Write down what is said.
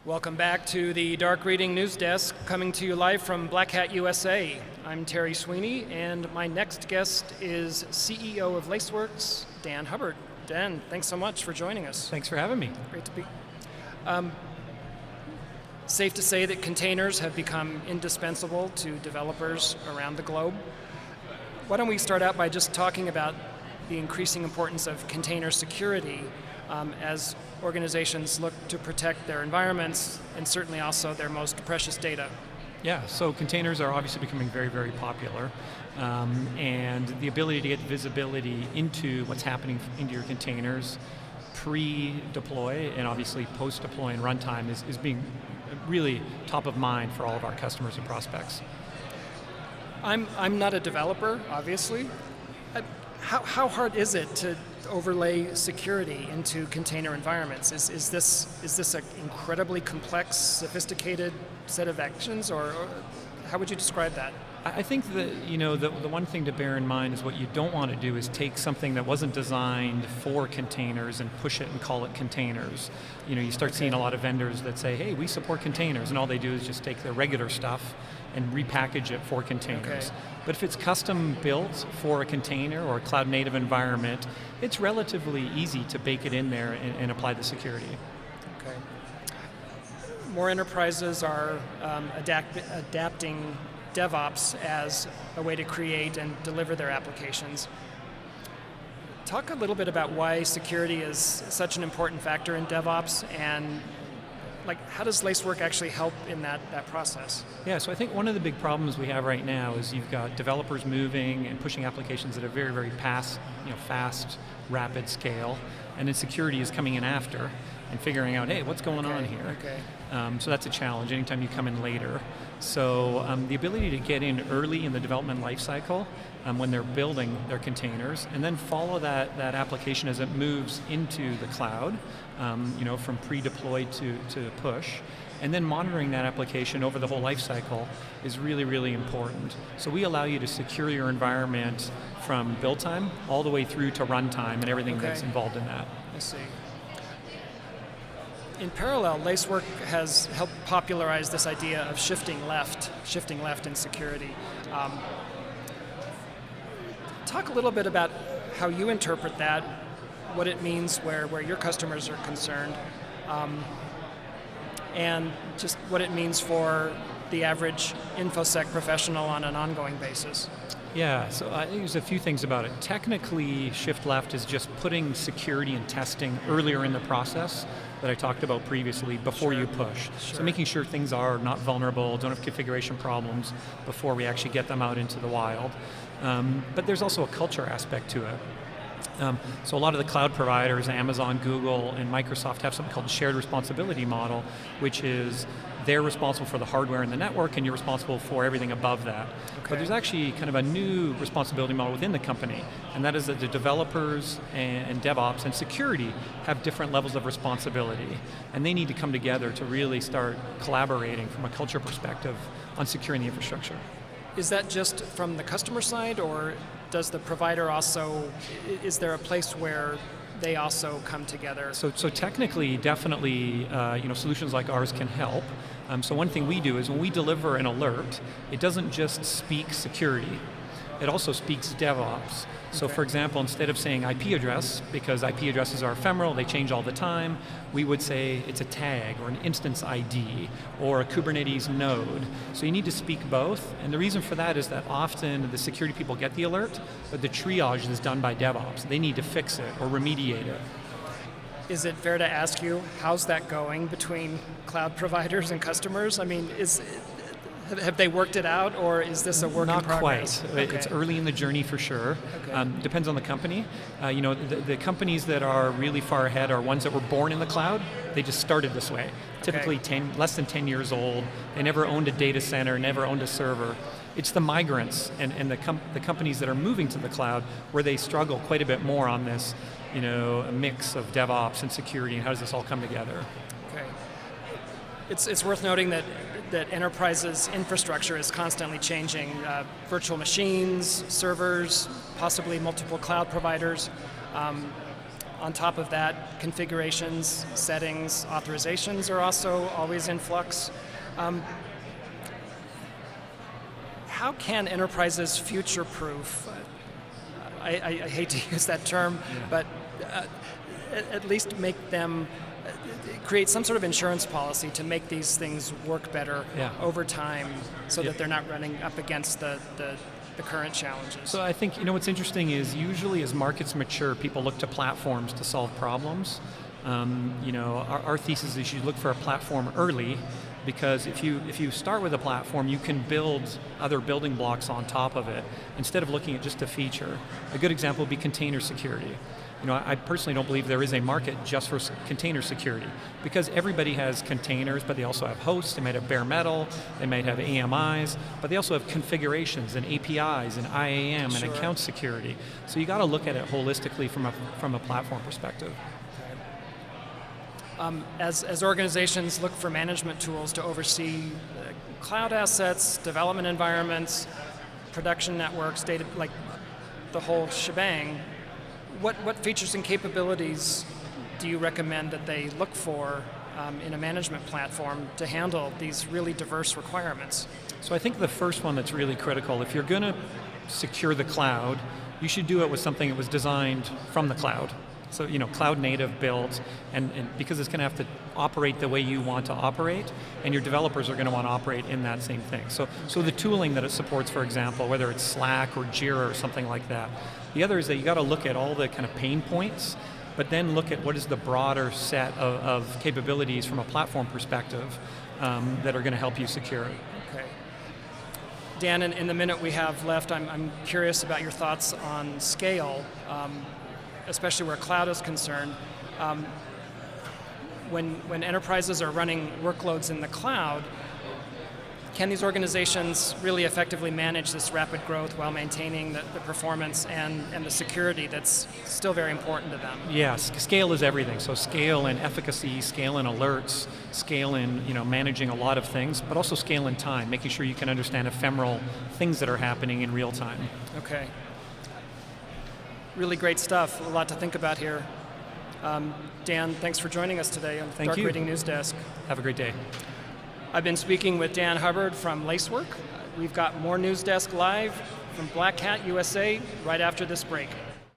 Welcome back to the Dark Reading News Desk, coming to you live from Black Hat USA. I'm Terry Sweeney, and my next guest is CEO of Laceworks, Dan Hubbard. Dan, thanks so much for joining us. Thanks for having me. Great to be. Safe to say that containers have become indispensable to developers around the globe. Why don't we start out by just talking about the increasing importance of container security as organizations look to protect their environments and certainly also their most precious data. Yeah, so containers are obviously becoming very, very popular. And the ability to get visibility into what's happening into your containers pre-deploy and obviously post-deploy and runtime is being really top of mind for all of our customers and prospects. I'm not a developer, obviously. How hard is it to overlay security into container environments? Is this an incredibly complex, sophisticated set of actions, or how would you describe that? I think that the one thing to bear in mind is what you don't want to do is take something that wasn't designed for containers and push it and call it containers. You start seeing a lot of vendors that say, hey, we support containers, and all they do is just take their regular stuff and repackage it for containers. Okay. But if it's custom built for a container or a cloud native environment, it's relatively easy to bake it in there and apply the security. Okay. More enterprises are adapting DevOps as a way to create and deliver their applications. Talk a little bit about why security is such an important factor in DevOps, and how does Lacework actually help in that process? Yeah, so I think one of the big problems we have right now is you've got developers moving and pushing applications at a very, very fast, rapid scale, and then security is coming in after and figuring out, hey, what's going on here? Okay. So that's a challenge anytime you come in later. So the ability to get in early in the development lifecycle when they're building their containers, and then follow that application as it moves into the cloud, from pre-deployed to push, and then monitoring that application over the whole lifecycle is really, really important. So we allow you to secure your environment from build time all the way through to runtime and everything that's involved in that. I see. In parallel, Lacework has helped popularize this idea of shifting left in security. Talk a little bit about how you interpret that, what it means where your customers are concerned, and just what it means for the average InfoSec professional on an ongoing basis. Yeah, so I think there's a few things about it. Technically, shift left is just putting security and testing earlier in the process that I talked about previously before you push. So making sure things are not vulnerable, don't have configuration problems before we actually get them out into the wild. But there's also a culture aspect to it. So a lot of the cloud providers, Amazon, Google, and Microsoft have something called the shared responsibility model, which is they're responsible for the hardware and the network, and you're responsible for everything above that. Okay. But there's actually kind of a new responsibility model within the company, and that is that the developers and DevOps and security have different levels of responsibility, and they need to come together to really start collaborating from a culture perspective on securing the infrastructure. Is that just from the customer side, or does the provider also, is there a place where they also come together? So technically, definitely, solutions like ours can help. So one thing we do is when we deliver an alert, it doesn't just speak security, it also speaks DevOps. So for example, instead of saying IP address, because IP addresses are ephemeral, they change all the time, we would say it's a tag or an instance ID or a Kubernetes node. So you need to speak both, and the reason for that is that often the security people get the alert, but the triage is done by DevOps. They need to fix it or remediate it. Is it fair to ask you, how's that going between cloud providers and customers? I mean, have they worked it out, or is this a work in progress? Not quite. Okay. It's early in the journey for sure. Okay. Depends on the company. The companies that are really far ahead are ones that were born in the cloud. They just started this way. Typically less than 10 years old. They never owned a data center, never owned a server. It's the migrants and the companies that are moving to the cloud where they struggle quite a bit more on this, a mix of DevOps and security, and how does this all come together? Okay. It's worth noting that enterprises' infrastructure is constantly changing. Virtual machines, servers, possibly multiple cloud providers. On top of that, configurations, settings, authorizations are also always in flux. How can enterprises future-proof? I hate to use that term, but at least make them create some sort of insurance policy to make these things work better over time, so that they're not running up against the current challenges. So I think, what's interesting is usually as markets mature, people look to platforms to solve problems. Our thesis is you look for a platform early, because if you start with a platform, you can build other building blocks on top of it instead of looking at just a feature. A good example would be container security. I personally don't believe there is a market just for container security, because everybody has containers, but they also have hosts, they might have bare metal, they might have AMIs, but they also have configurations and APIs and IAM and account security. So you got to look at it holistically from a platform perspective. As organizations look for management tools to oversee cloud assets, development environments, production networks, data, like the whole shebang, what features and capabilities do you recommend that they look for in a management platform to handle these really diverse requirements? So I think the first one that's really critical, if you're going to secure the cloud, you should do it with something that was designed from the cloud. So, cloud native built, and because it's going to have to operate the way you want to operate, and your developers are going to want to operate in that same thing. So the tooling that it supports, for example, whether it's Slack or Jira or something like that. The other is that you got to look at all the kind of pain points, but then look at what is the broader set of capabilities from a platform perspective that are going to help you secure it. Okay. Dan, in the minute we have left, I'm curious about your thoughts on scale. Especially where cloud is concerned. When enterprises are running workloads in the cloud, can these organizations really effectively manage this rapid growth while maintaining the performance and the security that's still very important to them? Yes, scale is everything. So scale in efficacy, scale in alerts, scale in managing a lot of things, but also scale in time, making sure you can understand ephemeral things that are happening in real time. Okay. Really great stuff. A lot to think about here. Dan, thanks for joining us today on Dark Reading News Desk. Have a great day. I've been speaking with Dan Hubbard from Lacework. We've got more News Desk Live from Black Hat USA right after this break.